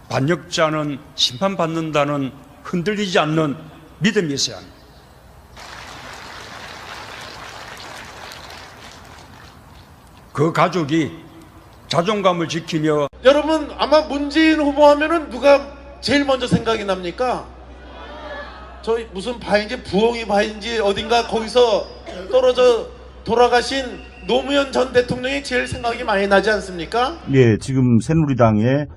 반역자는 심판받는다는 흔들리지 않는 믿음이 있어야 합니다. 그 가족이 자존감을 지키며 여러분 아마 문재인 후보 하면은 누가 제일 먼저 생각이 납니까? 저희 무슨 바인지 부엉이 바인지 어딘가 거기서 떨어져 돌아가신 노무현 전 대통령이 제일 생각이 많이 나지 않습니까? 예, 지금 새누리당의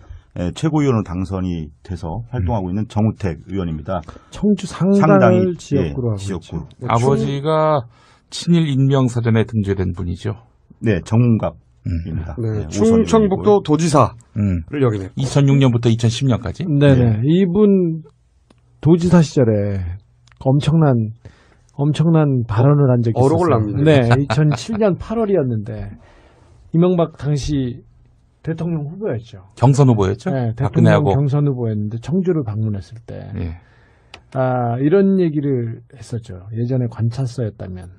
최고위원으로 당선이 돼서 활동하고 있는 정우택 의원입니다. 청주 상당을 지역구로 하고 지역구. 있죠. 아버지가 친일 인명사전에 등재된 분이죠. 네, 정갑입니다. 네, 충청북도 도지사를 역임했고 2006년부터 2010년까지. 네네. 이분 도지사 시절에 엄청난 발언을 한 적이 있었어요. 어록을 남기네요. 네, 2007년 8월이었는데 이명박 당시 대통령 후보였죠. 경선 후보였죠. 네, 대통령 박근혜하고. 경선 후보였는데 청주를 방문했을 때 예. 이런 얘기를 했었죠. 예전에 관찰서였다면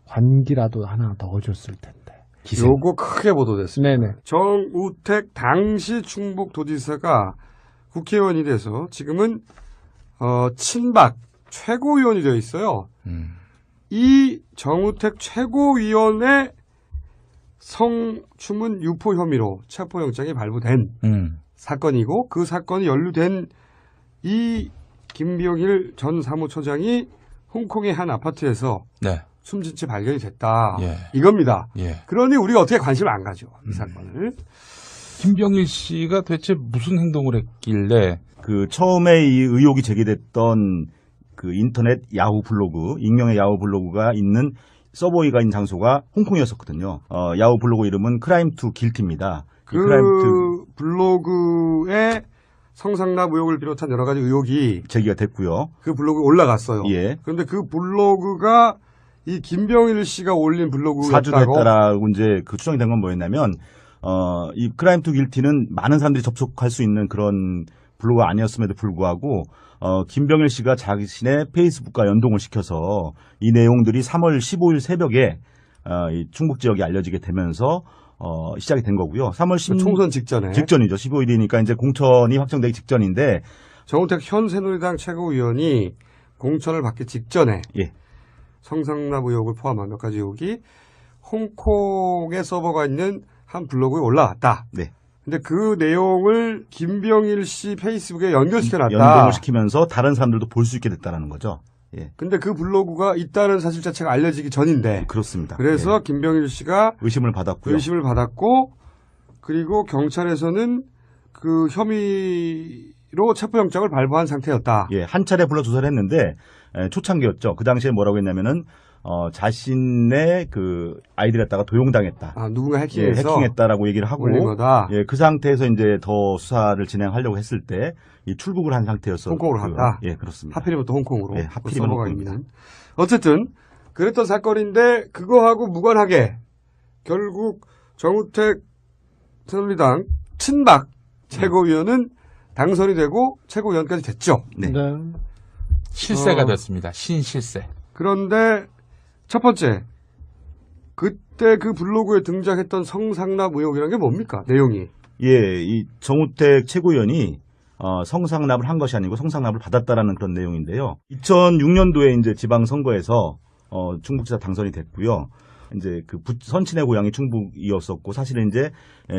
관기라도 하나 더 줬을 텐데. 기생. 요거 크게 보도됐습니다. 네네. 정우택 당시 충북도지사가 국회의원이 돼서 지금은 친박 최고위원이 되어 있어요. 이 정우택 최고위원의 성추문 유포 혐의로 체포영장이 발부된 사건이고 그 사건이 연루된 이 김병일 전 사무처장이 홍콩의 한 아파트에서 네. 숨진 채 발견이 됐다. 예. 이겁니다. 예. 그러니 우리가 어떻게 관심을 안 가죠. 이 사건을. 김병일 씨가 대체 무슨 행동을 했길래 그 처음에 이 의혹이 제기됐던 그 인터넷 야후 블로그, 익명의 야후 블로그가 있는 서버가 있는 장소가 홍콩이었었거든요. 야후 블로그 이름은 크라임 투 길티입니다. 그 블로그에 성상납 의혹을 비롯한 여러 가지 의혹이 제기가 됐고요. 그 블로그에 올라갔어요. 예. 그런데 그 블로그가 이 김병일 씨가 올린 블로그였다고. 사주됐다라고 이제 그 추정이 된 건 뭐였냐면, 이 크라임 투 길티는 많은 사람들이 접속할 수 있는 그런 블로그가 아니었음에도 불구하고, 김병일 씨가 자신의 페이스북과 연동을 시켜서 이 내용들이 3월 15일 새벽에, 이 충북 지역에 알려지게 되면서, 시작이 된 거고요. 3월 10일. 총선 직전에. 직전이죠. 15일이니까 이제 공천이 확정되기 직전인데. 정우택 현 새누리당 최고위원이 공천을 받기 직전에. 예. 성상납 의혹을 포함한 몇 가지 의혹이 홍콩에 서버가 있는 한 블로그에 올라왔다. 네. 근데 그 내용을 김병일 씨 페이스북에 연결시켜놨다. 연동을 시키면서 다른 사람들도 볼 수 있게 됐다라는 거죠. 예. 근데 그 블로그가 있다는 사실 자체가 알려지기 전인데. 그렇습니다. 그래서 예. 김병일 씨가 의심을 받았고요. 의심을 받았고, 그리고 경찰에서는 그 혐의로 체포영장을 발부한 상태였다. 예, 한 차례 불러 조사를 했는데 초창기였죠. 그 당시에 뭐라고 했냐면은 자신의 그 아이디를 갖다가 도용당했다. 아, 누군가 예, 해킹해서 해킹했다라고 얘기를 하고 올린 거다. 예, 그 상태에서 이제 더 수사를 진행하려고 했을 때 이 출국을 한 상태였어. 홍콩으로 갔다. 예, 그렇습니다. 하필이면 또 홍콩으로. 예, 하필이면 서버가 홍콩입니다. 있는. 어쨌든 그랬던 사건인데 그거하고 무관하게 결국 정우택 새누리당 친박 최고위원은 당선이 되고 최고위원까지 됐죠. 네. 실세가 됐습니다. 신실세. 그런데 첫 번째, 그때 그 블로그에 등장했던 성상납 의혹이라는 게 뭡니까? 내용이. 예, 이 정우택 최고위원이 성상납을 한 것이 아니고 성상납을 받았다라는 그런 내용인데요. 2006년도에 이제 지방선거에서 충북지사 당선이 됐고요. 이제 그 선친의 고향이 충북이었었고 사실은 이제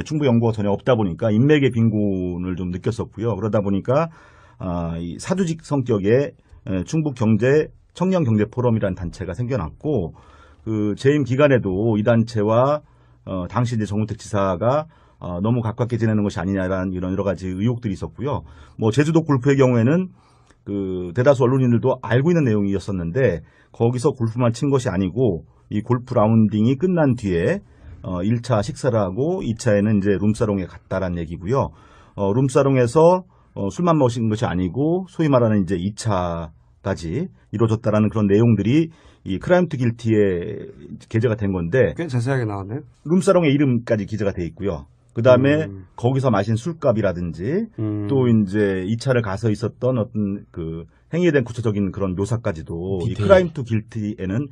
충북 연고가 전혀 없다 보니까 인맥의 빈곤을 좀 느꼈었고요. 그러다 보니까 이 사주직 성격의 충북 경제 청년 경제 포럼이라는 단체가 생겨났고 그 재임 기간에도 이 단체와 당시 이제 정우택 지사가 너무 가깝게 지내는 것이 아니냐라는 이런 여러 가지 의혹들이 있었고요. 뭐 제주도 골프의 경우에는 그 대다수 언론인들도 알고 있는 내용이었었는데 거기서 골프만 친 것이 아니고 이 골프 라운딩이 끝난 뒤에 1차 식사를 하고 2차에는 이제 룸사롱에 갔다라는 얘기고요. 룸사롱에서 술만 마신 것이 아니고 소위 말하는 이제 2차까지 이루어졌다라는 그런 내용들이 이 크라임 투 길티에 게재가 된 건데 꽤 자세하게 나왔네요. 룸사롱의 이름까지 기재가 돼 있고요. 그 다음에 거기서 마신 술값이라든지 또 이제 2차를 가서 있었던 어떤 그 행위에 대한 구체적인 그런 묘사까지도 이 크라임 투 길티에는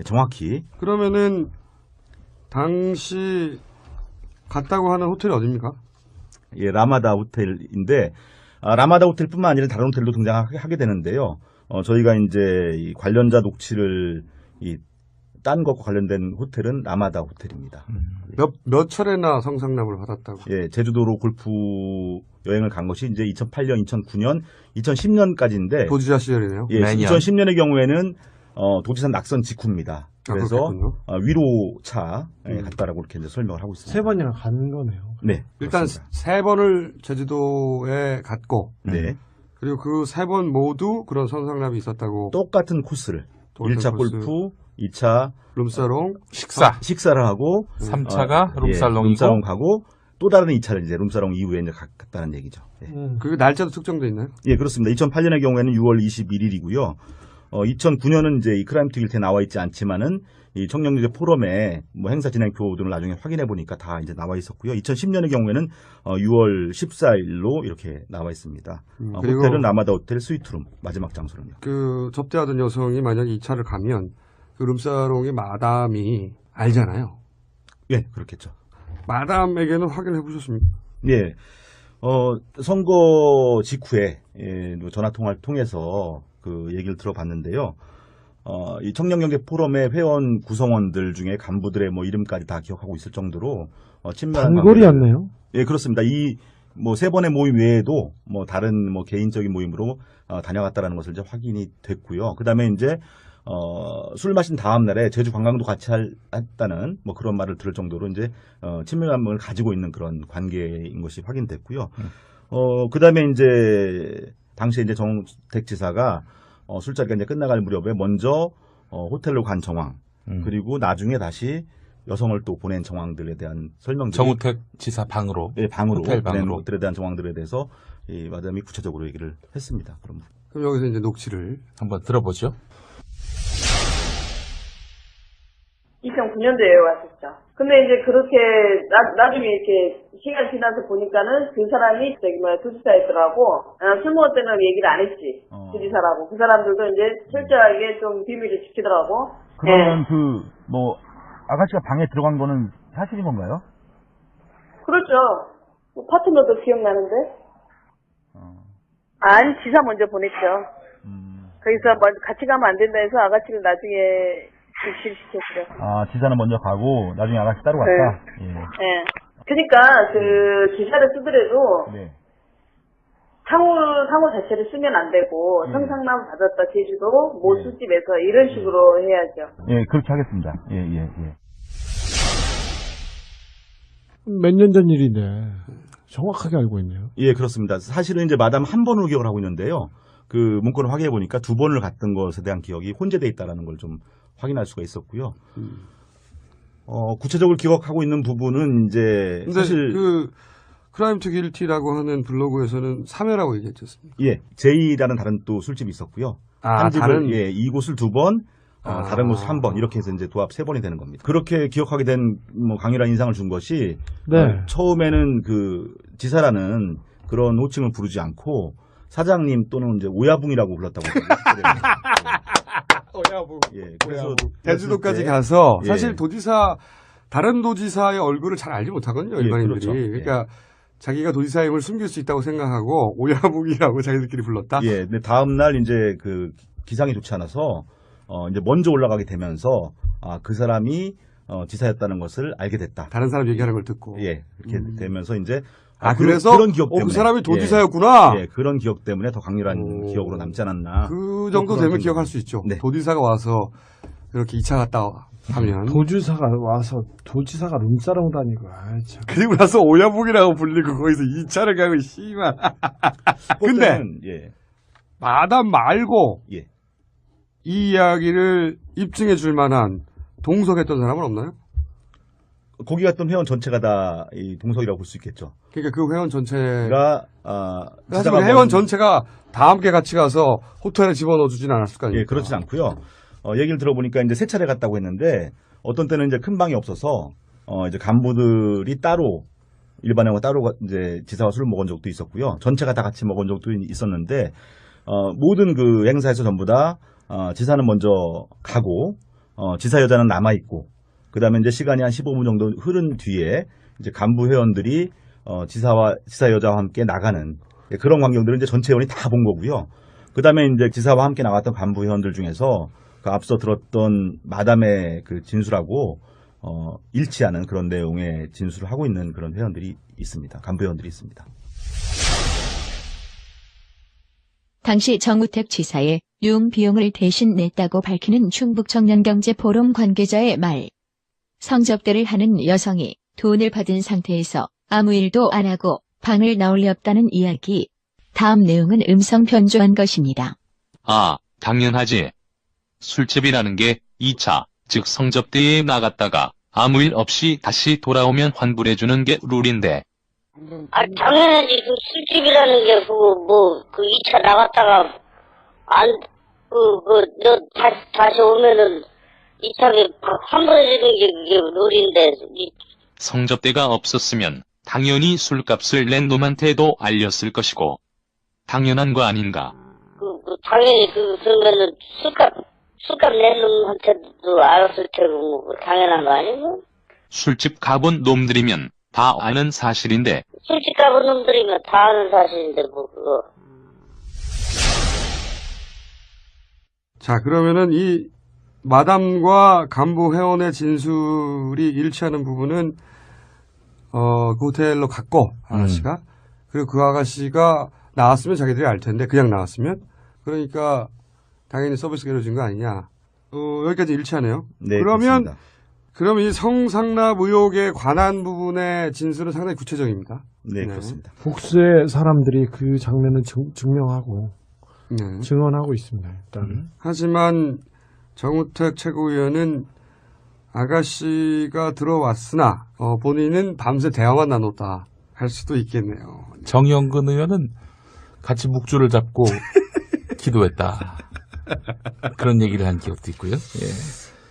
정확히. 그러면은 당시 갔다고 하는 호텔이 어디입니까? 예, 라마다 호텔인데 라마다 호텔뿐만 아니라 다른 호텔도 등장하게 되는데요. 저희가 이제 이 관련자 녹취를 딴 것과 관련된 호텔은 라마다 호텔입니다. 몇 차례나 성상납을 받았다고? 예, 제주도로 골프 여행을 간 것이 이제 2008년, 2009년, 2010년까지인데. 도지사 시절이네요. 예, 매년. 2010년의 경우에는 도지사 낙선 직후입니다. 아, 그래서 그렇군요. 위로차 갔다라고 이렇게 이제 설명을 하고 있습니다. 세 번이나 간 거네요. 네, 일단 그렇습니다. 3번을 제주도에 갔고, 네, 그리고 그 3번 모두 그런 성상납이 있었다고. 똑같은 코스를 똑같은 1차 코스. 골프, 2차 룸사롱, 식사를 하고 3차가 룸살롱이고 룸사롱 가고 또 다른 2차를 이제 룸사롱 이후에 이제 갔다는 얘기죠. 예. 그 날짜도 특정돼 있나요? 예, 그렇습니다. 2008년의 경우에는 6월 21일이고요. 2009년은 이제 이 크라임 투 길티에 나와 있지 않지만은 이 청년경제 포럼의 뭐 행사 진행표 등을 나중에 확인해 보니까 다 이제 나와 있었고요. 2010년의 경우에는 6월 14일로 이렇게 나와 있습니다. 그리고 호텔은 라마다 호텔 스위트룸 마지막 장소는요. 그 접대하던 여성이 만약에 2차를 가면 그 룸사롱의 마담이 알잖아요. 예, 그렇겠죠. 마담에게는 확인해 보셨습니까? 예, 선거 직후에 전화 통화를 통해서 그 얘기를 들어봤는데요. 이 청년경제 포럼의 회원 구성원들 중에 간부들의 뭐 이름까지 다 기억하고 있을 정도로 친밀한 단골이었네요. 예, 그렇습니다. 이 뭐 3번의 모임 외에도 뭐 다른 뭐 개인적인 모임으로 다녀갔다라는 것을 이제 확인이 됐고요. 그다음에 이제 술 마신 다음 날에 제주 관광도 같이 했다는 뭐 그런 말을 들을 정도로 이제 친밀감을 가지고 있는 그런 관계인 것이 확인됐고요. 그다음에 이제 당시에 이제 정우택 지사가 술자리가 이제 끝나갈 무렵에 먼저 호텔로 간 정황 그리고 나중에 다시 여성을 또 보낸 정황들에 대한 설명들이 정우택 지사 방으로 예, 방으로 호텔 보낸 방으로 것들에 대한 정황들에 대해서 이 마담이 구체적으로 얘기를 했습니다. 그럼 여기서 이제 녹취를. 한번 들어보죠. 2009년도에 왔었죠. 근데 이제 그렇게 나중에 이렇게 시간 지나서 보니까는 그 사람이 도지사였더라고. 술 먹을 때는 얘기를 안 했지. 도지사라고. 그 사람들도 이제 철저하게 좀 비밀을 지키더라고. 그러면 아가씨가 방에 들어간 거는 사실인 건가요? 그렇죠. 뭐 파트너도 기억나는데. 아니, 지사 먼저 보냈죠. 거기서 같이 가면 안 된다 해서 아가씨를 나중에 실시켰죠. 지사는 먼저 가고 나중에 아가씨 따로 갔다? 예. 예. 그러니까 그 지사를 쓰더라도 네. 상호 자체를 쓰면 안 되고 성상납 받았다 제주도 모 술집에서 이런 식으로 해야죠. 예, 그렇게 하겠습니다. 예. 몇 년 전 일인데 정확하게 알고 있네요. 예, 그렇습니다. 사실은 이제 마담 한 번으로 기억을 하고 있는데요. 그 문건을 확인해 보니까 2번을 갔던 것에 대한 기억이 혼재돼 있다라는 걸 좀 확인할 수가 있었고요. 구체적으로 기억하고 있는 부분은 이제 근데 사실 그 크라임 투 길티라고 하는 블로그에서는 3회라고 얘기했지 않습니까? 예, 제이라는 다른 또 술집이 있었고요. 한 집을 이곳을 2번, 다른 곳을 1번 이렇게 해서 이제 도합 3번이 되는 겁니다. 그렇게 기억하게 된 뭐 강렬한 인상을 준 것이 네. 처음에는 그 지사라는 그런 호칭을 부르지 않고 사장님 또는 이제 오야붕이라고 불렀다고 오야붕. 예, 그래서 제주도까지 가서 예. 사실 다른 도지사의 얼굴을 잘 알지 못하거든요, 예, 일반인들이. 그렇죠. 그러니까 자기가 도지사임을 숨길 수 있다고 생각하고 오야붕이라고 자기들끼리 불렀다. 예, 근데 다음 날 이제 그 기상이 좋지 않아서 이제 먼저 올라가게 되면서 그 사람이 지사였다는 것을 알게 됐다. 다른 사람 얘기하는 걸 듣고. 예, 이렇게 되면서 이제 그래서 그런 기억 때문에 그 사람이 도지사였구나. 예, 그런 기억 때문에 더 강렬한 기억으로 남지 않았나. 그 정도 되면 기억할 수 있죠. 네. 도지사가 와서 이렇게 2차 갔다 하면. 도지사가 와서 도지사가 룸사롱 다니고 참. 그리고 나서 오야붕이라고 불리고 거기서 2차를 가고 씨발. 근데 예, 마담 말고 예. 이 이야기를 입증해 줄 만한 동석했던 사람은 없나요? 거기 갔던 회원 전체가 다 이 동석이라고 볼 수 있겠죠. 그러니까 그 회원 전체가 그러니까 사실 회원 전체가 다 함께 같이 가서 호텔에 집어넣어 주진 않았을 거 아닙니까? 예, 그렇진 않고요. 얘기를 들어보니까 이제 3차례 갔다고 했는데 어떤 때는 이제 큰 방이 없어서 이제 간부들이 따로 일반회원과 따로 이제 지사와 술을 먹은 적도 있었고요. 전체가 다 같이 먹은 적도 있었는데 모든 그 행사에서 전부 다 지사는 먼저 가고 지사 여자는 남아 있고 그다음에 이제 시간이 한 15분 정도 흐른 뒤에 이제 간부 회원들이 지사 여자와 함께 나가는 예, 그런 광경들은 이제 전체 의원이 다 본 거고요. 그 다음에 이제 지사와 함께 나왔던 간부 의원들 중에서 그 앞서 들었던 마담의 그 진술하고 일치하는 그런 내용의 진술을 하고 있는 그런 회원들이 있습니다. 간부 회원들이 있습니다. 당시 정우택 지사의 융 비용을 대신 냈다고 밝히는 충북청년경제포럼 관계자의 말. 성접대를 하는 여성이 돈을 받은 상태에서 아무 일도 안 하고 방을 나올 리 없다는 이야기. 다음 내용은 음성 변조한 것입니다. 아, 당연하지. 술집이라는 게 2차, 즉 성접대에 나갔다가 아무 일 없이 다시 돌아오면 환불해주는 게 룰인데. 아, 당연하지. 그 술집이라는 게, 그 2차 나갔다가, 너 다시 오면은 2차에 환불해주는 게 그게 룰인데. 성접대가 없었으면 당연히 술값을 낸 놈한테도 알렸을 것이고. 당연한 거 아닌가? 당연히 그러면은 술값 낸 놈한테도 알았을 테고, 당연한 거 아니고? 술집 가본 놈들이면 다 아는 사실인데. 술집 가본 놈들이면 다 아는 사실인데, 그거. 자, 그러면은 이 마담과 간부 회원의 진술이 일치하는 부분은, 그 호텔로 갔고, 아가씨가. 그리고 그 아가씨가 나왔으면 자기들이 알 텐데, 그냥 나왔으면. 그러니까, 당연히 서비스가 이루어진 거 아니냐. 여기까지 일치하네요. 네, 그러면, 그렇습니다. 그럼 이 성상납 의혹에 관한 부분의 진술은 상당히 구체적입니다. 네, 그렇습니다. 복수의 사람들이 그 장면을 증명하고 네. 증언하고 있습니다. 일단. 하지만 정우택 최고위원은 아가씨가 들어왔으나 본인은 밤새 대화만 나눴다 할 수도 있겠네요. 정영근 의원은 같이 묵주를 잡고 기도했다. 그런 얘기를 한 기억도 있고요. 예.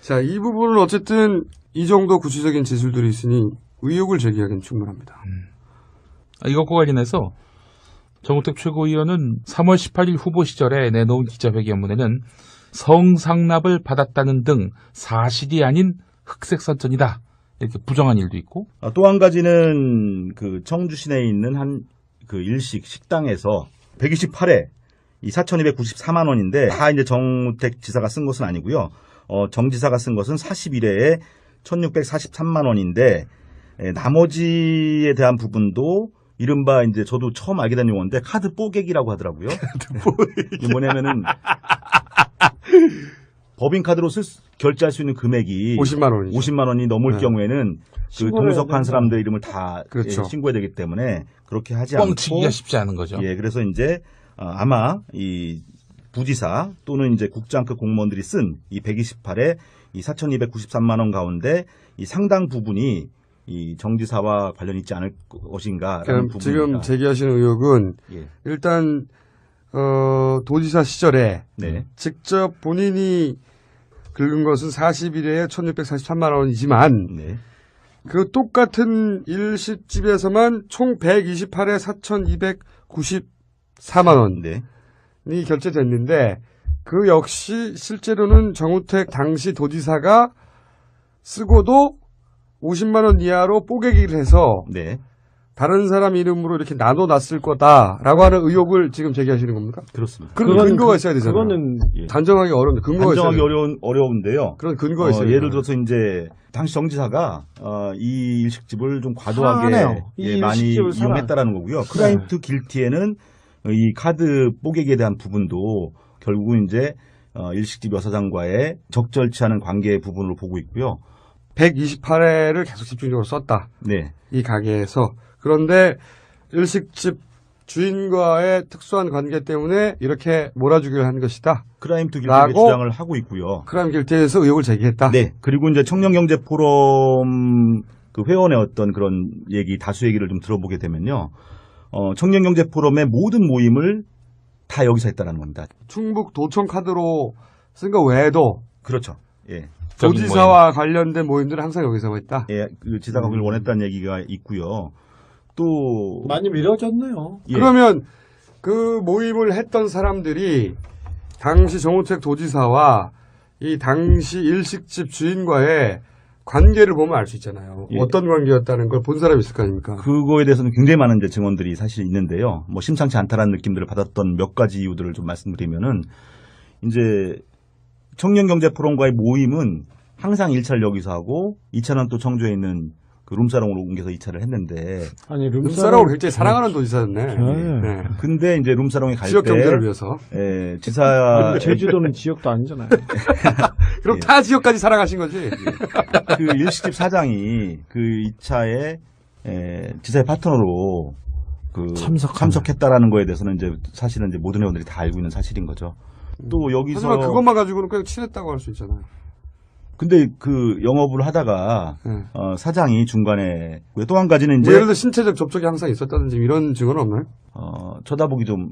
자, 이 부분은 어쨌든 이 정도 구체적인 진술들이 있으니 의혹을 제기하기는 충분합니다. 이것과 관련해서 정우택 최고위원은 3월 18일 후보 시절에 내놓은 기자회견문에는 성상납을 받았다는 등 사실이 아닌 흑색선전이다. 이렇게 부정한 일도 있고. 또 한 가지는 그 청주 시내에 있는 한 그 일식 식당에서 128회 이 4,294만 원인데 다 이제 정우택 지사가 쓴 것은 아니고요. 정 지사가 쓴 것은 41회에 1,643만 원인데 나머지에 대한 부분도 이른바 이제 저도 처음 알게 된 용어인데 카드 뽀객이라고 하더라고요. 이게 뭐냐면은 법인카드로 결제할 수 있는 금액이 50만 원이 넘을 네. 경우에는 그 동석한 사람들 이름을 다 그렇죠. 신고해야 되기 때문에 그렇게 하지 않고 뻥치기가 쉽지 않은 거죠. 예, 그래서 이제 아마 이 부지사 또는 이제 국장급 공무원들이 쓴 이 128에 이 4,293만 원 가운데 이 상당 부분이 이 정지사와 관련이 있지 않을 것인가라는 부분입니다. 지금 제기하시는 의혹은 예. 일단 도지사 시절에 네. 직접 본인이 긁은 것은 41회에 1,643만 원이지만 네. 그 똑같은 일식집에서만 총 128회 4,294만 원이 네. 결제됐는데 그 역시 실제로는 정우택 당시 도지사가 쓰고도 50만 원 이하로 뽀개기를 해서 네. 다른 사람 이름으로 이렇게 나눠놨을 거다라고 하는 의혹을 지금 제기하시는 겁니까? 그렇습니다. 그런 근거가 있어야 되잖아요. 그거는 예. 단정하기 어려운데 근거가 있어야 단정하기 돼요. 어려운데요. 그런 근거가 있어야 돼요. 예를 들어서 이제 당시 정지사가 이 일식집을 좀 과도하게 사네요. 이 많이 일식집을 사나. 이용했다라는 거고요. 크라임 투 길티에는 이 카드 뽀개기에 대한 부분도 결국은 이제 일식집 여사장과의 적절치 않은 관계 부분으로 보고 있고요. 128회를 계속 집중적으로 썼다. 네. 이 가게에서. 그런데 일식집 주인과의 특수한 관계 때문에 이렇게 몰아주기를 한 것이다. 크라임 투 길티의 주장을 하고 있고요. 크라임 길티에서 의혹을 제기했다. 네. 그리고 이제 청년경제포럼 그 회원의 어떤 그런 얘기, 다수 얘기를 좀 들어보게 되면요. 청년경제포럼의 모든 모임을 다 여기서 했다라는 겁니다. 충북 도청 카드로 쓴 거 외에도 그렇죠. 예. 도지사와 관련된 모임들은 항상 여기서 했다. 예, 그 지사가 그걸 원했다는 얘기가 있고요. 또 많이 미뤄졌네요. 예. 그러면 그 모임을 했던 사람들이 당시 정우택 도지사와 이 당시 일식집 주인과의 관계를 보면 알 수 있잖아요. 예. 어떤 관계였다는 걸 본 사람이 있을 거 아닙니까? 그거에 대해서는 굉장히 많은 이제 증언들이 사실 있는데요. 뭐 심상치 않다라는 느낌들을 받았던 몇 가지 이유들을 좀 말씀드리면은 이제 청년경제포럼과의 모임은 항상 1차를 여기서 하고 2차는 또 청주에 있는 그 룸사롱으로 옮겨서 2차를 했는데 아니 룸사롱을 굉장히 사랑하는 도지사였네. 네. 근데 이제 룸사롱에 갈 때 지역 경제를 위해서. 예, 지사 제주도는 지역도 아니잖아요. 그럼 예. 타 지역까지 사랑하신 거지. 그 일식집 사장이 그 2차에 지사의 파트너로 그 참석했다라는 거에 대해서는 이제 사실은 이제 모든 회원들이 다 알고 있는 사실인 거죠. 또 여기서 하지만 그것만 가지고는 그냥 친했다고 할 수 있잖아요. 근데 그 영업을 하다가 사장이 중간에 또 한 가지는 이제 뭐 예를 들어 신체적 접촉이 항상 있었다든지 이런 증언은 없나요? 쳐다보기 좀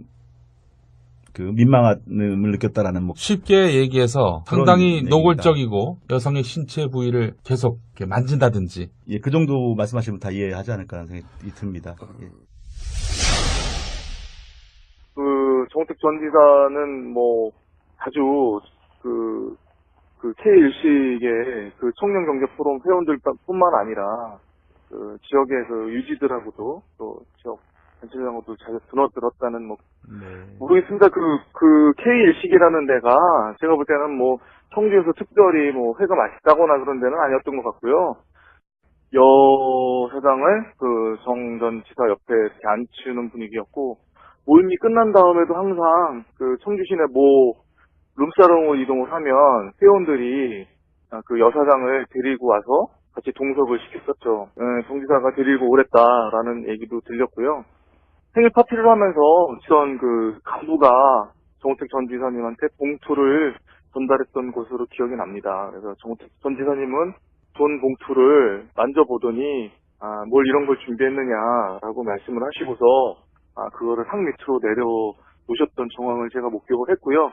그 민망함을 느꼈다라는 뭐 쉽게 얘기해서 상당히 얘기입니다. 노골적이고 여성의 신체 부위를 계속 이렇게 만진다든지. 예, 그 정도 말씀하시면 다 이해하지 않을까라는 생각이 듭니다. 예. 정우택 전 지사는 뭐 자주 그 K1식의 그 청년경제포럼 회원들뿐만 아니라 그 지역의 그 유지들하고도 또 지역 단체장하고도 자주 드러들었다는 뭐 모르겠습니다. 그 K1식이라는 데가 제가 볼 때는 뭐 청주에서 특별히 뭐 회가 맛있다거나 그런 데는 아니었던 것 같고요. 여 사장을 그 정 전 지사 옆에 이렇게 앉히는 분위기였고, 모임이 끝난 다음에도 항상 그 청주 시내 모 룸사롱으로 이동을 하면 회원들이 그 여사장을 데리고 와서 같이 동석을 시켰었죠. 정 지사가 데리고 오랬다라는 얘기도 들렸고요. 생일 파티를 하면서 전 그 간부가 정우택 전 지사님한테 봉투를 전달했던 것으로 기억이 납니다. 그래서 정우택 전 지사님은 돈 봉투를 만져보더니 뭘 이런 걸 준비했느냐라고 말씀을 하시고서 그거를 상 밑으로 내려놓으셨던 정황을 제가 목격을 했고요.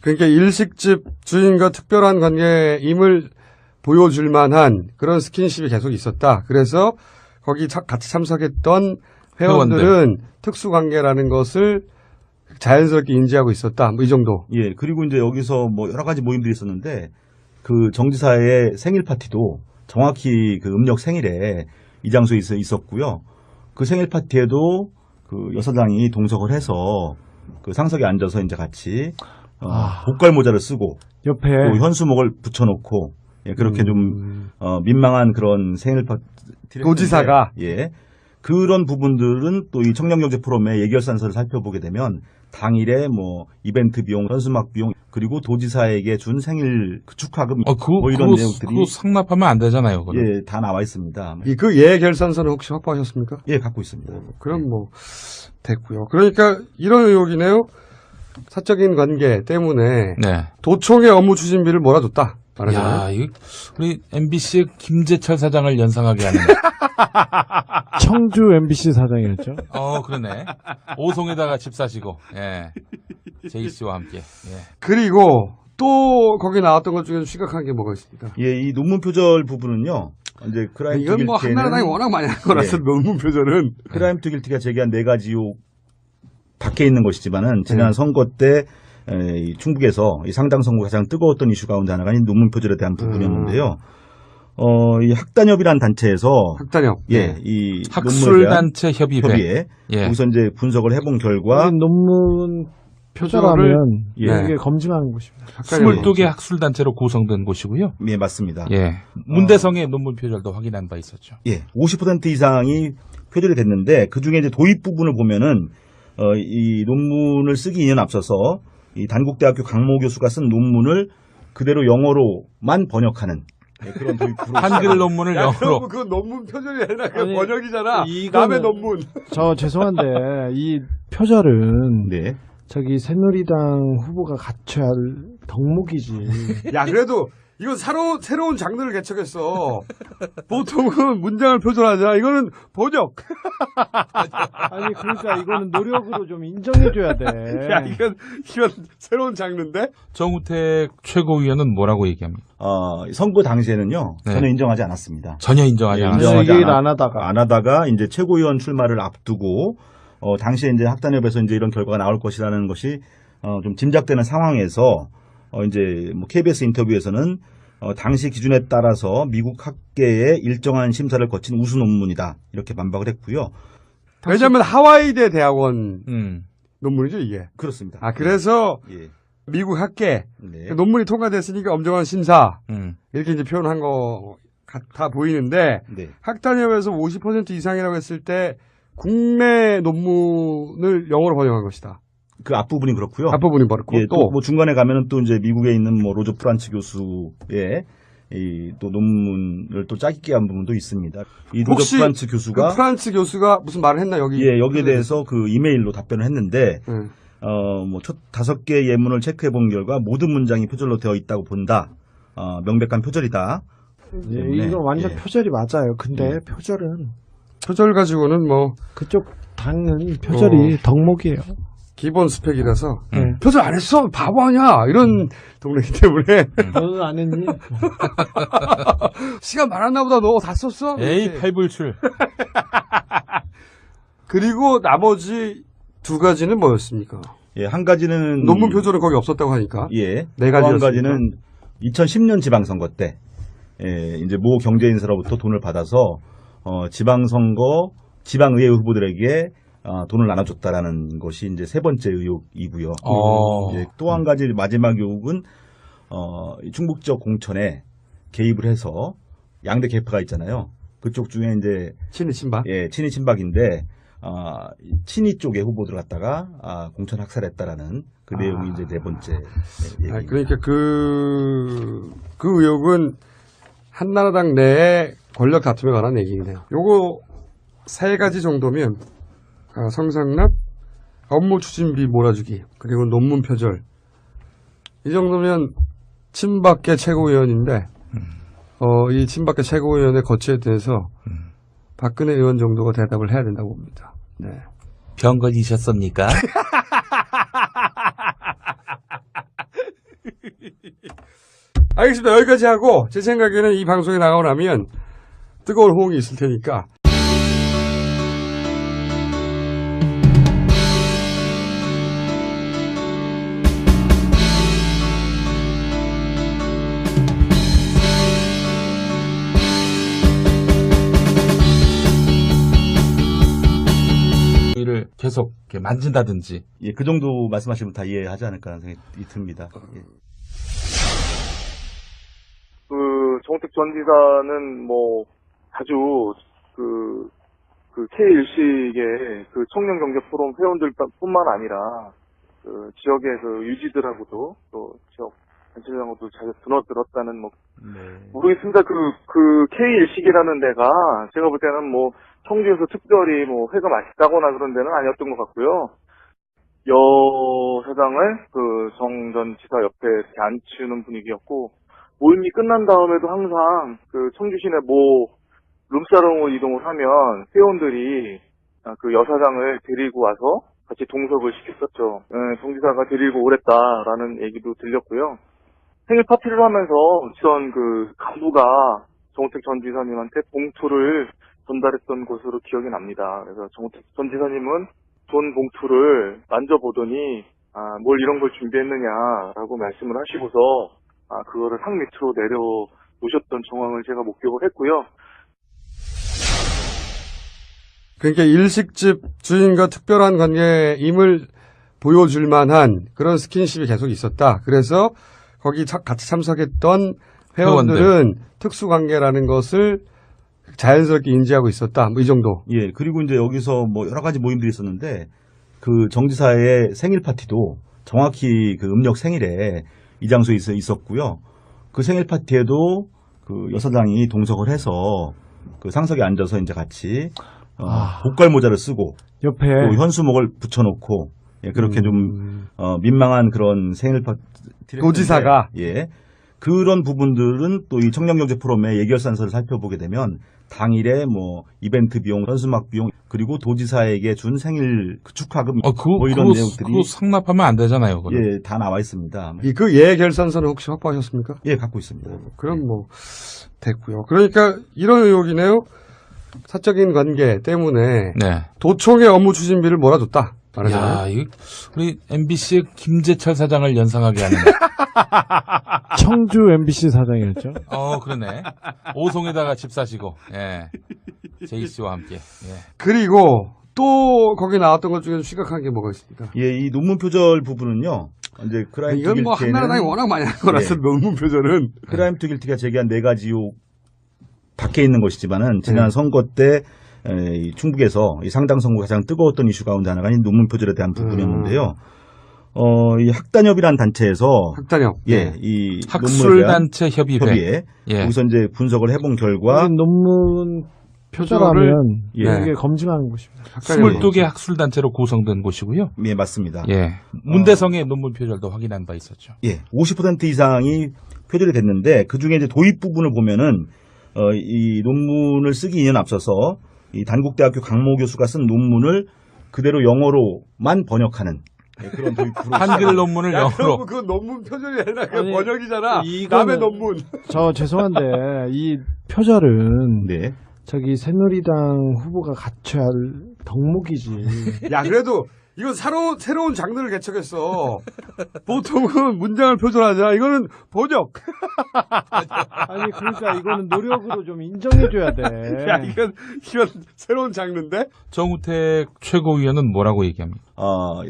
그러니까 일식집 주인과 특별한 관계임을 보여줄 만한 그런 스킨십이 계속 있었다. 그래서 거기 같이 참석했던 회원들은 특수관계라는 것을 자연스럽게 인지하고 있었다. 뭐 이 정도. 예, 그리고 이제 여기서 뭐 여러 가지 모임들이 있었는데 그 정지사의 생일 파티도 정확히 그 음력 생일에 이 장소에 있었고요. 그 생일 파티에도 그 여사장이 동석을 해서 그 상석에 앉아서 이제 같이 복갈 모자를 쓰고 옆에 또 현수목을 붙여놓고 예, 그렇게 좀 민망한 그런 생일 파티를 도지사가 예. 그런 부분들은 또 이 청년경제 포럼의 예결산서를 살펴보게 되면 당일에 뭐 이벤트 비용, 현수막 비용, 그리고 도지사에게 준 생일 축하금 뭐 이런 내용들이 그거 상납하면 안 되잖아요. 그건. 예, 다 나와 있습니다. 그 예결산서는 혹시 확보하셨습니까? 예, 갖고 있습니다. 그럼 뭐 됐고요. 그러니까 이런 의혹이네요. 사적인 관계 때문에 도청의 업무 추진비를 몰아줬다. 야, 이거 우리 MBC의 김재철 사장을 연상하게 하는. 청주 MBC 사장이었죠. 그러네. 오송에다가 집 사시고, 예. 제이 씨와 함께. 예. 그리고 또 거기 나왔던 것 중에 심각한 게 뭐가 있습니까? 예, 이 논문 표절 부분은요. 이제 크라임 이건 뭐 한나라당이 워낙 많이 한 거라서 논문 표절은 크라임 투 길티가 제기한 4가지 의혹 밖에 있는 것이지만은 지난 선거 때 이 충북에서 이 상당 선거 가장 뜨거웠던 이슈 가운데 하나가 이 논문 표절에 대한 부분이었는데요. 이 학단협이라는 단체에서 학단협, 예, 이 학술단체 협의회, 여기서 이제 분석을 해본 결과 논문 표절하면 이게 검증하는 곳입니다. 22개 학술단체로 구성된 곳이고요. 예, 맞습니다. 예, 문대성의 논문 표절도 확인한 바 있었죠. 예, 50% 이상이 표절이 됐는데 그 중에 이제 도입 부분을 보면은 이 논문을 쓰기 2년 앞서서 이 단국대학교 강모 교수가 쓴 논문을 그대로 영어로만 번역하는 그런 도입으로 한글 논문을 영어로. 그 논문 표절이 아니라 그 번역이잖아. 남의 논문. 저 죄송한데 이 표절은 저기 새누리당 후보가 갖춰야 할 덕목이지. 야 그래도 이건 새로운 장르를 개척했어. 보통은 문장을 표절하자. 이거는 번역. 아니 그러니까 이거는 노력으로 좀 인정해줘야 돼. 야 이건 새로운 장르인데. 정우택 최고위원은 뭐라고 얘기합니까? 선거 당시에는요 전혀 인정하지 않았습니다. 전혀 인정하지 않았어요. 얘기를 안 하다가 이제 최고위원 출마를 앞두고 당시에 이제 학단협에서 이제 이런 결과가 나올 것이라는 것이 좀 짐작되는 상황에서 이제 뭐 KBS 인터뷰에서는 당시 기준에 따라서 미국 학계의 일정한 심사를 거친 우수 논문이다 이렇게 반박을 했고요. 왜냐하면 하와이대 대학원 논문이죠 이게. 그렇습니다. 그래서 예. 미국 학계 네. 논문이 통과됐으니까 엄정한 심사 이렇게 이제 표현한 거 같아 보이는데 네. 학단협에서 50% 이상이라고 했을 때 국내 논문을 영어로 번역한 것이다. 그 앞부분이 그렇고요. 앞부분이 그렇고 예, 또 뭐 중간에 가면은 또 이제 미국에 있는 뭐 로저 프란츠 교수의 이 또 논문을 또 짜깁기 한 부분도 있습니다. 이 로저 프란츠 교수가 그 프란츠 교수가 무슨 말을 했나 여기? 예, 여기에 대해서 그 이메일로 답변을 했는데 뭐 첫 5개 예문을 체크해 본 결과 모든 문장이 표절로 되어 있다고 본다. 명백한 표절이다. 예, 이건 완전 예. 표절이 맞아요. 근데 표절 가지고는 뭐 그쪽 당은 표절이 덕목이에요. 기본 스펙이라서 표절 안 했어 바보 아니야 이런 동네이기 때문에 너는 안 했니? 시간 많았나 보다 너 다 썼어? 에이 팔불출. 그리고 나머지 두 가지는 뭐였습니까? 예, 한 가지는 논문 표절은 거기 없었다고 하니까. 예. 네 또 한 가지였습니까? 가지는 2010년 지방선거 때 이제 모 경제인사로부터 돈을 받아서 지방선거 지방의회 후보들에게 돈을 나눠줬다라는 것이 이제 세 번째 의혹이고요. 또 한 가지 마지막 의혹은 충북 지역 공천에 개입을 해서 양대 계파가 있잖아요. 그쪽 중에 이제 친이 친박. 예, 친이 친박인데 친이 쪽의 후보들 갖다가 공천 학살했다라는 그 내용이 이제 네 번째 얘기입니다. 그러니까 그 의혹은 한나라당 내의 권력 다툼에 관한 얘기네요. 요거 세 가지 정도면 성상납, 업무 추진비 몰아주기, 그리고 논문 표절. 이 정도면 친박계 최고위원인데, 이 친박계 최고위원의 거취에 대해서 박근혜 의원 정도가 대답을 해야 된다고 봅니다. 네. 병 걸리셨습니까? 알겠습니다. 여기까지 하고, 제 생각에는 이 방송에 나가고 나면 뜨거운 호응이 있을 테니까. 이를 계속 이렇게 만진다든지. 예, 그 정도 말씀하시면 다 이해하지 않을까 하는 생각이 듭니다. 예. 정우택 전 지사는 뭐 자주 그 K일식의 그 청년 경제 포럼 회원들뿐만 아니라 그 지역의 그 유지들하고도 또 지역 단체장하고도 자주 드러들었다는 뭐 모르겠습니다. 그 K일식이라는 데가 제가 볼 때는 뭐 청주에서 특별히 뭐 회가 맛있다거나 그런 데는 아니었던 것 같고요. 여 사장을 그 정 전 지사 옆에 이렇게 앉히는 분위기였고, 모임이 끝난 다음에도 항상 그 청주 시내 모 룸사롱으로 이동을 하면 회원들이 그 여사장을 데리고 와서 같이 동석을 시켰었죠. 정 지사가 데리고 오랬다라는 얘기도 들렸고요. 생일 파티를 하면서 전 그 간부가 정우택 전 지사님한테 봉투를 전달했던 것으로 기억이 납니다. 그래서 정우택 전 지사님은 돈 봉투를 만져보더니 뭘 이런 걸 준비했느냐라고 말씀을 하시고서 그거를 상 밑으로 내려놓으셨던 정황을 제가 목격을 했고요. 그러니까 일식집 주인과 특별한 관계임을 보여줄 만한 그런 스킨십이 계속 있었다. 그래서 거기 같이 참석했던 회원들은 특수관계라는 것을 자연스럽게 인지하고 있었다. 뭐 이 정도. 예, 그리고 이제 여기서 뭐 여러 가지 모임들이 있었는데 그 정지사의 생일 파티도 정확히 그 음력 생일에 이 장소에 있었고요. 그 생일 파티에도 그 여사장이 동석을 해서 그 상석에 앉아서 이제 같이 복갈 모자를 쓰고 옆에 또 현수목을 붙여놓고 그렇게 좀 민망한 그런 생일 파티 도지사가 예. 그런 부분들은 또 이 청년경제 포럼의 예결산서를 살펴보게 되면 당일에 뭐 이벤트 비용, 현수막 비용, 그리고 도지사에게 준 생일 축하금 뭐 이런 내용들이 그거 상납하면 안 되잖아요. 그거는. 예, 다 나와 있습니다. 그 예결산서는 혹시 확보하셨습니까? 예, 갖고 있습니다. 그럼 뭐 됐고요. 그러니까 이런 의혹이네요. 사적인 관계 때문에 도청의 업무 추진비를 몰아줬다. 말하잖아요. 야, 이거 우리 MBC의 김재철 사장을 연상하게 하는. 청주 MBC 사장이었죠. 그러네. 오송에다가 집 사시고, 예. 제이 씨와 함께. 예. 그리고 또 거기 나왔던 것 중에서 심각한 게 뭐가 있습니까? 예, 이 논문 표절 부분은요. 이제 크라임 투 이건 뭐 길티에는 한나라당이 워낙 많이 한 거라서 논문 표절은 크라임 투 길티가 제기한 4가지 의혹 밖에 있는 것이지만은 지난 선거 때 이 충북에서 이 상당 선거 가장 뜨거웠던 이슈 가운데 하나가 이 논문 표절에 대한 부분이었는데요. 이 학단협이라는 단체에서 학단협, 예, 이 학술단체 협의회, 예. 거기서 이제 분석을 해본 결과 논문 표절하면 이게 검증하는 곳입니다. 22개 학술단체로 구성된 곳이고요. 예, 맞습니다. 예. 문대성의 논문 표절도 확인한 바 있었죠. 예, 50% 이상이 표절이 됐는데 그 중에 이제 도입 부분을 보면은 이 논문을 쓰기 2년 앞서서 이 단국대학교 강모 교수가 쓴 논문을 그대로 영어로만 번역하는 그런 도입으로 한글 논문을 영어로. 그건 논문 표절이 아니라 그건 아니, 번역이잖아. 이거는- 남의 논문. 저 죄송한데 이 표절은 네. 저기 새누리당 후보가 갖춰야 할 덕목이지. 야, 그래도 이건 새로운 장르를 개척했어. 보통은 문장을 표절하잖아. 이거는 번역. 아니 그러니까 이거는 노력으로 좀 인정해줘야 돼. 야, 이건 새로운 장르인데? 정우택 최고위원은 뭐라고 얘기합니까?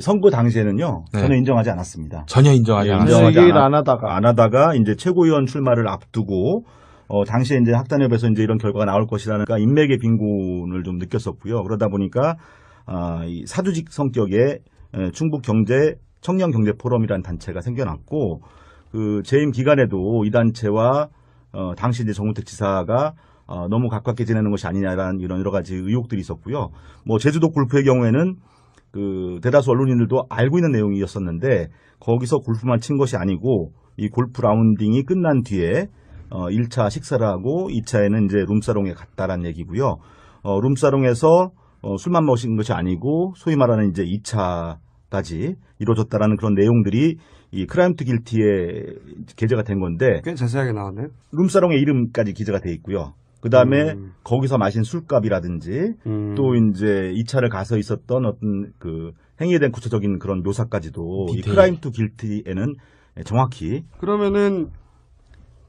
선거 당시에는요, 네. 전혀 인정하지 않았습니다. 전혀 인정하지 예, 않았어요. 인정하지 얘기를 안 하다가 이제 최고위원 출마를 앞두고 당시에 이제 학단협에서 이제 이런 결과가 나올 것이라는 인맥의 빈곤을 좀 느꼈었고요. 그러다 보니까 이 사주직 성격의 충북 경제 청년 경제 포럼이라는 단체가 생겨났고 그 재임 기간에도 이 단체와 당시 이제 정우택 지사가 너무 가깝게 지내는 것이 아니냐라는 이런 여러 가지 의혹들이 있었고요. 뭐 제주도 골프의 경우에는 그 대다수 언론인들도 알고 있는 내용이었었는데 거기서 골프만 친 것이 아니고 이 골프 라운딩이 끝난 뒤에 1차 식사를 하고 2차에는 이제 룸사롱에 갔다라는 얘기고요. 룸사롱에서 술만 마신 것이 아니고 소위 말하는 이제 2차까지 이루어졌다라는 그런 내용들이 이 크라임 투 길티에 게재가 된 건데 꽤 자세하게 나왔네요. 룸사롱의 이름까지 기재가 돼 있고요. 그 다음에 거기서 마신 술값이라든지 또 이제 2차를 가서 있었던 어떤 그 행위에 대한 구체적인 그런 묘사까지도 이 크라임 투 길티에는 정확히. 그러면은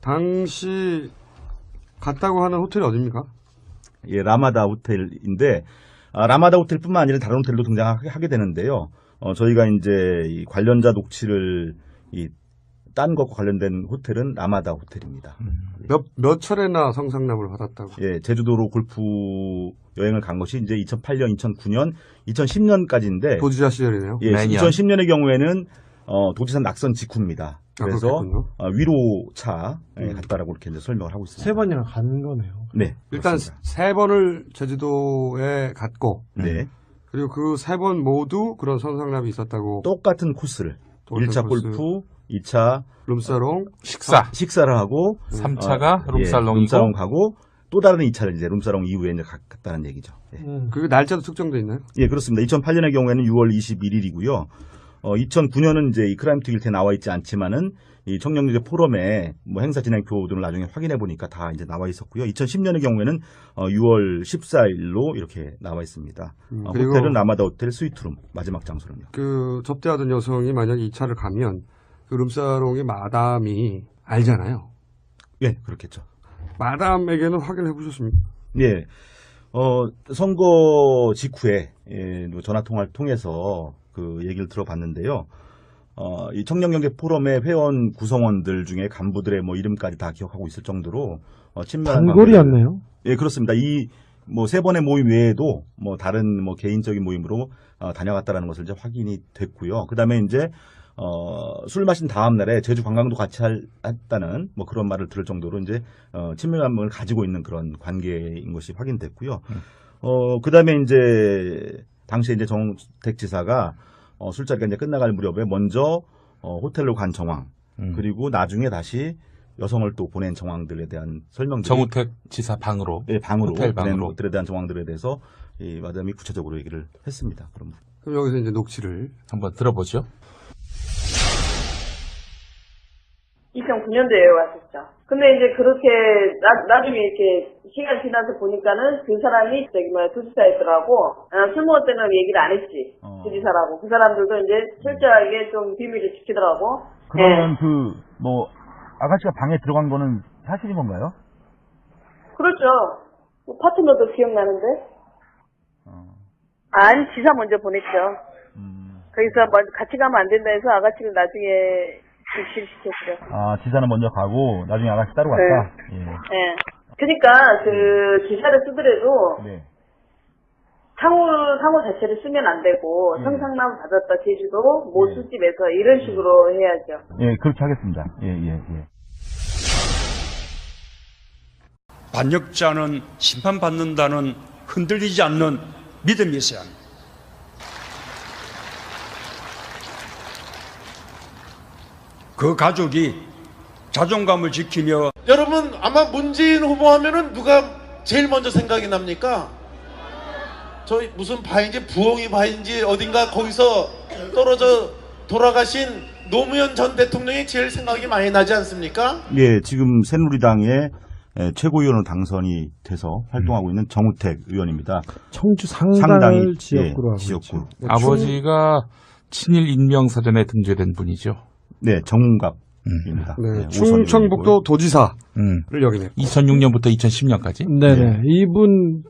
당시 갔다고 하는 호텔이 어디입니까? 예, 라마다 호텔인데 라마다 호텔뿐만 아니라 다른 호텔도 등장하게 되는데요. 저희가 이제 이 관련자 녹취를 딴 것과 관련된 호텔은 라마다 호텔입니다. 몇 차례나 성상납을 받았다고? 예, 제주도로 골프 여행을 간 것이 이제 2008년, 2009년, 2010년까지인데 도지사 시절이네요. 예, 2010년의 경우에는 도지사 낙선 직후입니다. 그래서 위로차 갔다라고 이렇게 이제 설명을 하고 있습니다. 3번이나 간 거네요. 네, 일단 그렇습니다. 3번을 제주도에 갔고, 네. 그리고 그 3번 모두 그런 성상납이 있었다고. 똑같은 코스를 1차 코스. 골프, 2차 룸사롱, 식사를 하고 3차가 룸살롱이고 룸사롱 가고 또 다른 2차를 이제 룸사롱 이후에 이제 갔다는 얘기죠. 예. 그 날짜도 특정돼 있나요? 예, 그렇습니다. 2008년의 경우에는 6월 21일이고요. 2009년은 이제 이 크라임 투 길티에 나와 있지 않지만은 이 청년경제 포럼에 뭐 행사 진행표 등을 나중에 확인해 보니까 다 이제 나와 있었고요. 2010년의 경우에는 6월 14일로 이렇게 나와 있습니다. 그리고 호텔은 라마다 호텔 스위트룸 마지막 장소는요. 그 접대하던 여성이 만약에 2차를 가면 그 룸사롱의 마담이 알잖아요. 예, 그렇겠죠. 마담에게는 확인해 보셨습니까? 예. 선거 직후에 전화 통화를 통해서 그 얘기를 들어봤는데요. 이 청년경제 포럼의 회원 구성원들 중에 간부들의 뭐 이름까지 다 기억하고 있을 정도로 친밀한 단골이었네요. 예, 그렇습니다. 이 뭐 3번의 모임 외에도 뭐 다른 뭐 개인적인 모임으로 다녀갔다라는 것을 이제 확인이 됐고요. 그다음에 이제 술 마신 다음 날에 제주 관광도 같이 했다는 뭐 그런 말을 들을 정도로 이제 친밀감을 가지고 있는 그런 관계인 것이 확인됐고요. 그다음에 이제 당시에 이제 정우택 지사가 술자리가 이제 끝나갈 무렵에 먼저 호텔로 간 정황 그리고 나중에 다시 여성을 또 보낸 정황들에 대한 설명들이 정우택 지사 방으로 예, 방으로 호텔 보낸 방으로 것들에 대한 정황들에 대해서 이 마담이 구체적으로 얘기를 했습니다. 그럼 여기서 이제 녹취를 한번 들어보죠. 2009년도에 왔었죠. 근데 이제 그렇게 나중에 이렇게 시간 지나서 보니까는 그 사람이 도지사였더라고. 술 먹을 때는 얘기를 안 했지. 도지사라고. 그 사람들도 이제 철저하게 좀 비밀을 지키더라고. 그러면 아가씨가 방에 들어간 거는 사실인 건가요? 그렇죠. 파트너도 기억나는데? 아니, 지사 먼저 보냈죠. 거기서 같이 가면 안 된다 해서 아가씨를 나중에 실시켰죠. 아, 지사는 먼저 가고 나중에 아가씨 따로 갔다? 네. 네. 그러니까 그 지사를 쓰더라도 네. 상호 자체를 쓰면 안 되고 성상남 받았다 제주도 모 술집에서 이런 식으로 해야죠. 예, 그렇게 하겠습니다. 예. 반역자는 심판받는다는 흔들리지 않는 믿음이 있어야 합니다. 그 가족이 자존감을 지키며 여러분 아마 문재인 후보 하면은 누가 제일 먼저 생각이 납니까? 저희 무슨 바인지 부엉이 바인지 어딘가 거기서 떨어져 돌아가신 노무현 전 대통령이 제일 생각이 많이 나지 않습니까? 예, 지금 새누리당의 최고위원으로 당선이 돼서 활동하고 있는 정우택 의원입니다. 청주 상당을 지역구로 하고 지역구. 있죠. 아버지가 친일 인명사전에 등재된 분이죠. 네, 정문갑입니다. 네, 충청북도 도지사를 역임했고 2006년부터 2010년까지. 네네. 이분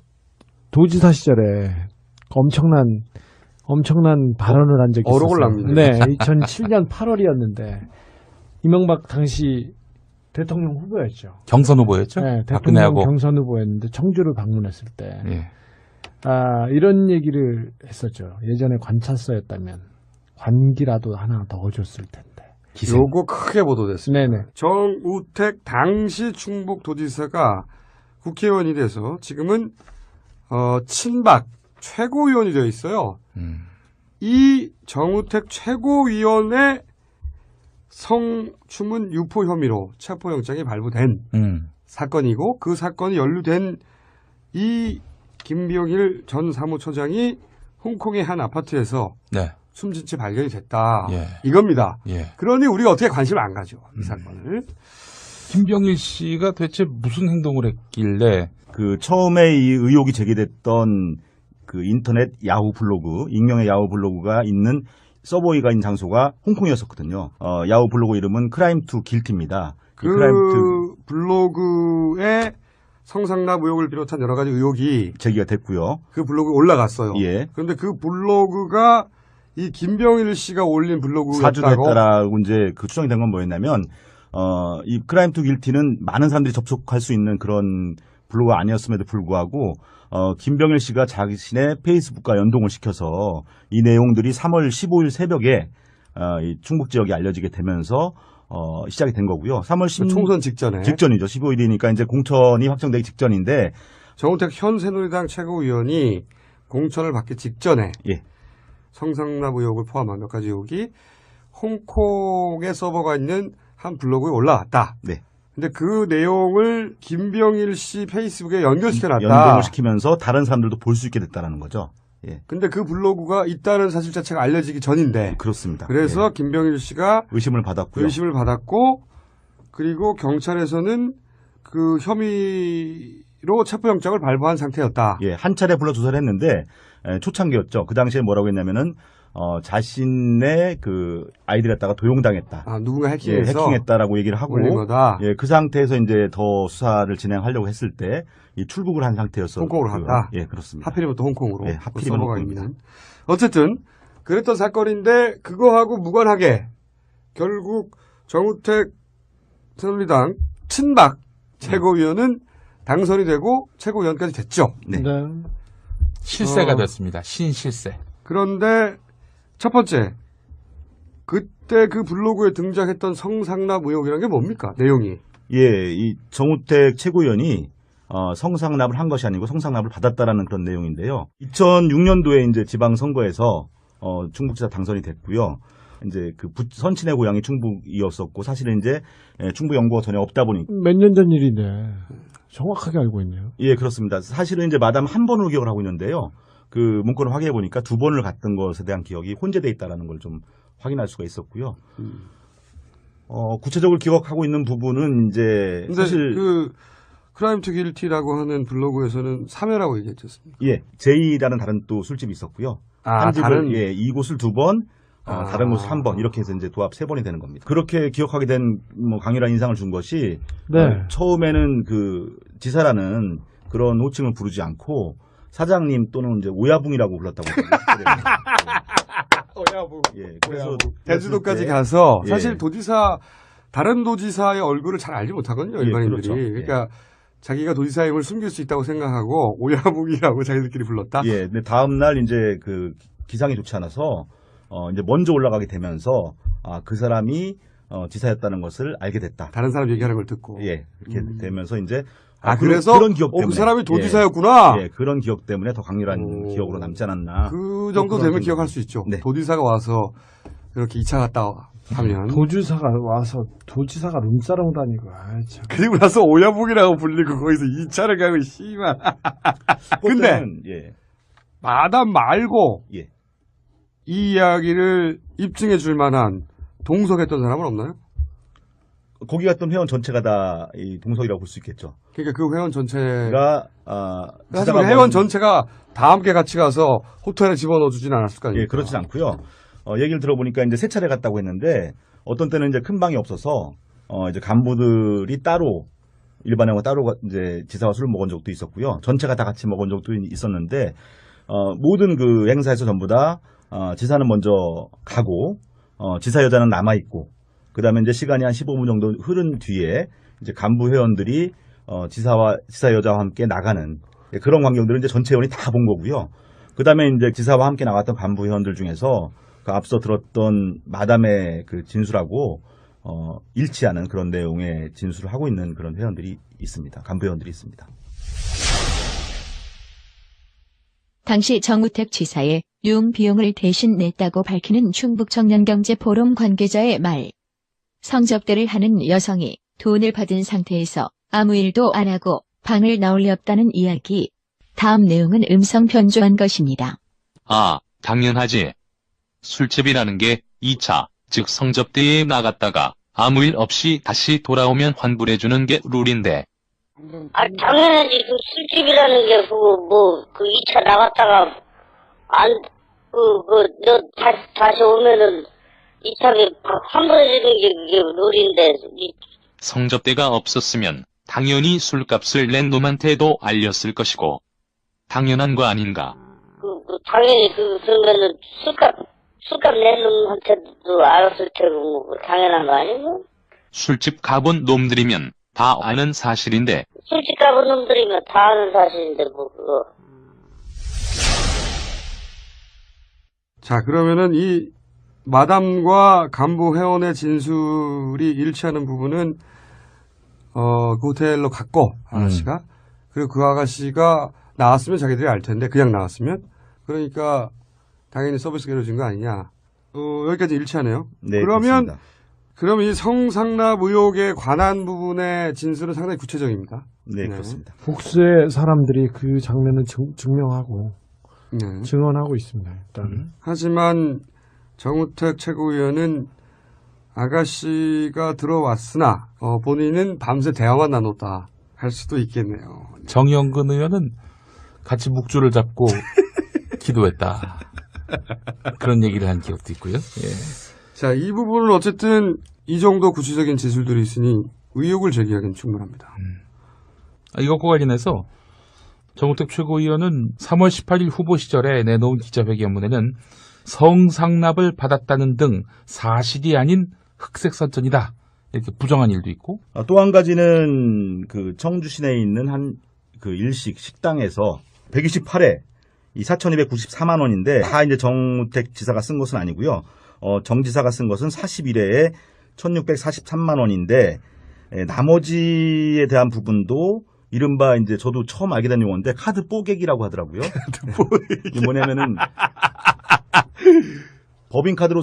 도지사 시절에 엄청난 발언을 한 적이 있었어요. 어록을 납니다. 네, 2007년 8월이었는데 이명박 당시 대통령 후보였죠. 경선 후보였죠. 네, 대통령 박근혜하고. 경선 후보였는데 청주를 방문했을 때 이런 얘기를 했었죠. 예전에 관찰서였다면 관기라도 하나 더 줬을 텐데. 요거 크게 보도됐습니다. 네네. 정우택 당시 충북도지사가 국회의원이 돼서 지금은 친박 최고위원이 되어 있어요. 이 정우택 최고위원의 성추문 유포 혐의로 체포영장이 발부된 사건이고 그 사건이 연루된 이 김병일 전 사무처장이 홍콩의 한 아파트에서 숨진 채 발견이 됐다. 이겁니다. 그러니 우리가 어떻게 관심을 안 가죠. 이 사건을. 김병일 씨가 대체 무슨 행동을 했길래 그 처음에 이 의혹이 제기됐던 그 인터넷 야후 블로그, 익명의 야후 블로그가 있는 서버가 있는 장소가 홍콩이었었거든요. 야후 블로그 이름은 크라임 투 길티입니다. 그 블로그에 성상납 의혹을 비롯한 여러 가지 의혹이 제기가 됐고요. 그 블로그에 올라갔어요. 예. 그런데 그 블로그가 이 김병일 씨가 올린 블로그였다고 사주됐다라고 이제 그 추정이 된 건 뭐였냐면 이 크라임 투 길티는 많은 사람들이 접속할 수 있는 그런 블로그가 아니었음에도 불구하고 김병일 씨가 자신의 페이스북과 연동을 시켜서 이 내용들이 3월 15일 새벽에 이 충북 지역에 알려지게 되면서 시작이 된 거고요. 3월 10일 총선 직전이죠. 15일이니까 이제 공천이 확정되기 직전인데 정우택 현 새누리당 최고위원이 공천을 받기 직전에 성상납 의혹을 포함한 몇 가지 의혹이 홍콩에 서버가 있는 한 블로그에 올라왔다. 근데 그 내용을 김병일 씨 페이스북에 연결시켜놨다. 연동을 시키면서 다른 사람들도 볼 수 있게 됐다라는 거죠. 근데 그 블로그가 있다는 사실 자체가 알려지기 전인데. 그렇습니다. 그래서 김병일 씨가 의심을 받았고요. 그리고 경찰에서는 그 혐의로 체포영장을 발부한 상태였다. 한 차례 불러 조사를 했는데 초창기였죠. 그 당시에 뭐라고 했냐면은 자신의 그 아이디를 갖다가 도용당했다. 누군가 해킹했다라고 얘기를 하고, 거다. 그 상태에서 이제 더 수사를 진행하려고 했을 때 이 출국을 한 상태여서 홍콩으로 갔다. 그렇습니다. 하필이면 또 홍콩으로. 하필이면 홍콩입니다. 어쨌든 그랬던 사건인데 그거하고 무관하게 결국 정우택 새누리당 친박 최고위원은 당선이 되고 최고위원까지 됐죠. 실세가 됐습니다. 신실세. 그런데 첫 번째, 그때 그 블로그에 등장했던 성상납 의혹이라는 게 뭡니까? 내용이. 이 정우택 최고위원이 성상납을 한 것이 아니고 성상납을 받았다라는 그런 내용인데요. 2006년도에 이제 지방선거에서 충북지사 당선이 됐고요. 이제 그 선친의 고향이 충북이었었고 사실은 이제 충북 연고가 전혀 없다 보니 몇 년 전 일인데 정확하게 알고 있네요. 그렇습니다. 사실은 이제 마담 한 번으로 기억을 하고 있는데요. 그 문건을 확인해 보니까 2번을 갔던 것에 대한 기억이 혼재돼 있다라는 걸 좀 확인할 수가 있었고요. 구체적으로 기억하고 있는 부분은 이제 근데 사실 그 크라임 투 길티라고 하는 블로그에서는 3회라고 얘기했지 않습니까? 예, 제이라는 다른 또 술집이 있었고요. 한 집을 예, 이곳을 2번, 다른 곳을 1번 이렇게 해서 이제 도합 3번이 되는 겁니다. 그렇게 기억하게 된 뭐 강렬한 인상을 준 것이 처음에는 그 지사라는 그런 호칭을 부르지 않고 사장님 또는 이제 오야붕이라고 불렀다고 오야붕. 예, 그래서 제주도까지 가서 예. 사실 다른 도지사의 얼굴을 잘 알지 못하거든요, 예, 일반인들이. 그렇죠. 그러니까 자기가 도지사임을 숨길 수 있다고 생각하고 오야붕이라고 자기들끼리 불렀다. 예, 근데 다음 날 이제 그 기상이 좋지 않아서 이제 먼저 올라가게 되면서 그 사람이 지사였다는 것을 알게 됐다. 다른 사람 얘기하는 걸 듣고. 예, 이렇게 되면서 이제 그래서 그런 기억 때문에 그 사람이 도지사였구나. 예, 그런 기억 때문에 더 강렬한 기억으로 남지 않았나. 그 정도 되면 기억할 수 있죠. 네. 도지사가 와서 이렇게 2차 갔다 하면. 도지사가 와서 도지사가 룸사롱 다니고. 참. 그리고 나서 오야붕이라고 불리고 거기서 2차를 가고 씨발. 근데 예. 마담 말고 예. 이 이야기를 입증해 줄 만한 동석했던 사람은 없나요? 거기 갔던 회원 전체가 다 이 동석이라고 볼 수 있겠죠. 그러니까 그 회원 전체가 사실 회원 전체가 다 함께 같이 가서 호텔에 집어넣어 주진 않았을 거 아니에요? 예, 그렇진 않고요. 얘기를 들어보니까 이제 3차례 갔다고 했는데 어떤 때는 이제 큰 방이 없어서 이제 간부들이 따로 일반회원과 따로 이제 지사와 술을 먹은 적도 있었고요. 전체가 다 같이 먹은 적도 있었는데 모든 그 행사에서 전부 다 지사는 먼저 가고 지사 여자는 남아 있고 그다음에 이제 시간이 한 15분 정도 흐른 뒤에 이제 간부 회원들이 지사 여자와 함께 나가는 그런 광경들을 이제 전체 회원이 다 본 거고요. 그다음에 이제 지사와 함께 나갔던 간부 회원들 중에서 그 앞서 들었던 마담의 그 진술하고 일치하는 그런 내용의 진술을 하고 있는 그런 회원들이 있습니다. 간부 회원들이 있습니다. 당시 정우택 지사의 융 비용을 대신 냈다고 밝히는 충북청년경제포럼 관계자의 말. 성접대를 하는 여성이 돈을 받은 상태에서 아무 일도 안 하고 방을 나올 리 없다는 이야기. 다음 내용은 음성 변조한 것입니다. 당연하지. 술집이라는 게 2차, 즉 성접대에 나갔다가 아무 일 없이 다시 돌아오면 환불해주는 게 룰인데. 당연하지. 그 술집이라는 게 그 2차 나갔다가 너 다시 오면은 2차에 환불해주는 게 그게 룰인데. 성접대가 없었으면 당연히 술값을 낸 놈한테도 알렸을 것이고. 당연한 거 아닌가. 당연히 그러면은 술값 낸 놈한테도 알았을 테고 당연한 거 아니고? 술집 가본 놈들이면 다 아는 사실인데. 술집 가본 놈들이면 다 아는 사실인데 그거. 자, 그러면은 이 마담과 간부 회원의 진술이 일치하는 부분은 그 호텔로 갔고 아가씨가 그리고 그 아가씨가 나왔으면 자기들이 알 텐데 그냥 나왔으면 그러니까 당연히 서비스가 이루어진 거 아니냐. 여기까지 일치하네요. 네, 그러면 이 성상납 의혹에 관한 부분의 진술은 상당히 구체적입니다. 네, 그렇습니다. 복수의 사람들이 그 장면을 증명하고 증언하고 있습니다. 일단. 하지만 정우택 최고위원은 아가씨가 들어왔으나 본인은 밤새 대화만 나눴다 할 수도 있겠네요. 정영근 의원은 같이 묵주를 잡고 기도했다. 그런 얘기를 한 기억도 있고요. 예. 자, 이 부분은 어쨌든 이 정도 구체적인 진술들이 있으니 의혹을 제기하기는 충분합니다. 이것과 관련해서 정우택 최고위원은 3월 18일 후보 시절에 내놓은 기자회견문에는 성상납을 받았다는 등 사실이 아닌 흑색선전이다. 이렇게 부정한 일도 있고. 또 한 가지는 그 청주 시내에 있는 한 그 일식 식당에서 128회 이 4,294만 원인데 다 이제 정우택 지사가 쓴 것은 아니고요. 정 지사가 쓴 것은 41회에 1,643만 원인데 나머지에 대한 부분도 이른바 이제 저도 처음 알게 된 용어인데 카드 뽀객이라고 하더라고요. 이게 뭐냐면은 법인카드로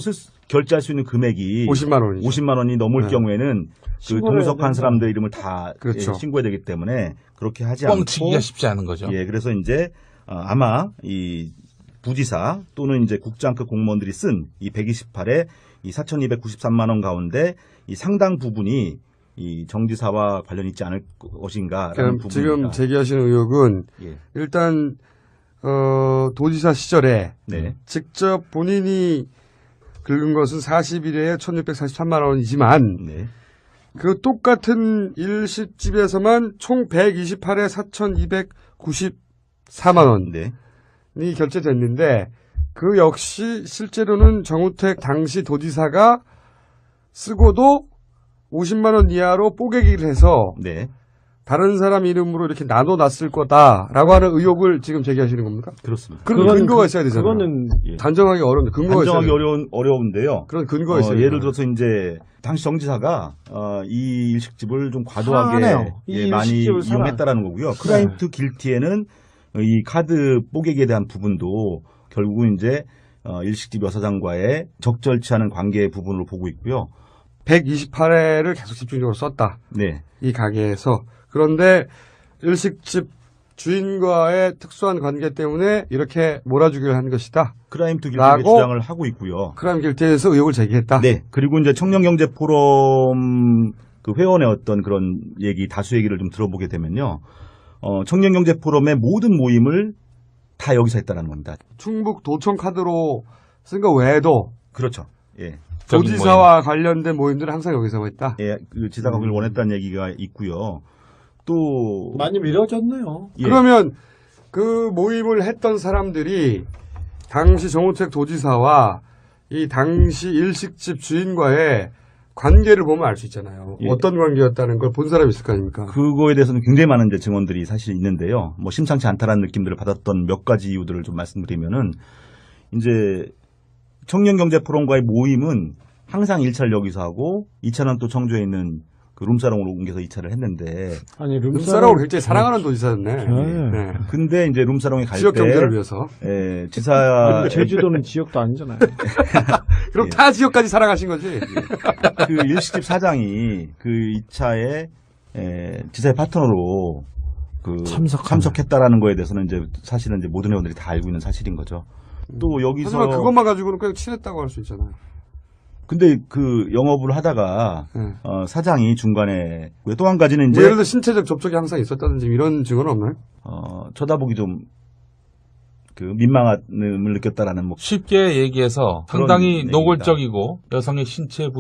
결제할 수 있는 금액이 50만 원이 넘을 경우에는 그 동석한 사람들 이름을 다 그렇죠. 신고해야 되기 때문에 그렇게 하지 않고 뻥치기가 쉽지 않은 거죠. 예, 그래서 이제 아마 이 부지사 또는 이제 국장급 공무원들이 쓴 이 128에 이 4,293만 원 가운데 이 상당 부분이 이 정지사와 관련이 있지 않을 것인가라는 부분입니다. 지금 제기하시는 의혹은 예. 일단 도지사 시절에 네. 직접 본인이 긁은 것은 41회에 1,643만 원이지만 네. 그 똑같은 일식집에서만 총 128회 4,294만 원이 네. 결제됐는데 그 역시 실제로는 정우택 당시 도지사가 쓰고도 50만 원 이하로 뽀개기를 해서 네. 다른 사람 이름으로 이렇게 나눠놨을 거다라고 하는 의혹을 지금 제기하시는 겁니까? 그렇습니다. 그런 근거가 있어야 되잖아요. 그거는 단정하기 어려운데 근거가 있어야 단정하기 돼요. 어려운데요. 그런 근거가 있어요. 예를 들어서 이제 당시 정지사가 이 일식집을 좀 과도하게 사네요. 이 많이 일식집을 사나. 이용했다라는 거고요. 크라임 투 길티에는 이 카드 뽀개기에 대한 부분도 결국은 이제 일식집 여사장과의 적절치 않은 관계 부분으로 보고 있고요. 128회를 계속 집중적으로 썼다. 네. 이 가게에서. 그런데 일식집 주인과의 특수한 관계 때문에 이렇게 몰아주기를 한 것이다. 크라임 투 길티의 주장을 하고 있고요. 크라임 길티에서 의혹을 제기했다. 네. 그리고 이제 청년경제포럼 그 회원의 어떤 그런 얘기, 다수 얘기를 좀 들어보게 되면요. 청년경제포럼의 모든 모임을 다 여기서 했다라는 겁니다. 충북 도청 카드로 쓴 거 외에도 그렇죠. 예. 도지사와 관련된 모임들은 항상 여기서 했다. 예, 그 지사가 그걸 원했다는 얘기가 있고요. 또 많이 미뤄졌네요. 예. 그러면 그 모임을 했던 사람들이 당시 정우택 도지사와 이 당시 일식집 주인과의 관계를 보면 알 수 있잖아요. 예. 어떤 관계였다는 걸 본 사람이 있을 거 아닙니까? 그거에 대해서는 굉장히 많은 이제 증언들이 사실 있는데요. 뭐 심상치 않다라는 느낌들을 받았던 몇 가지 이유들을 좀 말씀드리면은 이제 청년경제포럼과의 모임은 항상 1차를 여기서 하고 2차는 또 청주에 있는 그 룸사롱으로 옮겨서 2차를 했는데 아니 룸사롱을 굉장히 사랑하는 도지사였네. 네. 근데 이제 룸사롱에 갈 때 지역 경제를 위해서. 예, 지사 제주도는 지역도 아니잖아요. 그럼 예. 다 지역까지 사랑하신 거지. 그 일식집 사장이 그 2차에 지사의 파트너로 그 참석했다라는 거에 대해서는 이제 사실은 이제 모든 회원들이 다 알고 있는 사실인 거죠. 또 여기서 하지만 그것만 가지고는 그냥 친했다고 할 수 있잖아요. 근데 그 영업을 하다가 사장이 중간에 또 한 가지는 이제 예를 들어 신체적 접촉이 항상 있었다든지 이런 증언은 없나요? 쳐다보기 좀 그 민망함을 느꼈다라는 뭐 쉽게 얘기해서 상당히 노골적이고 여성의 신체 부위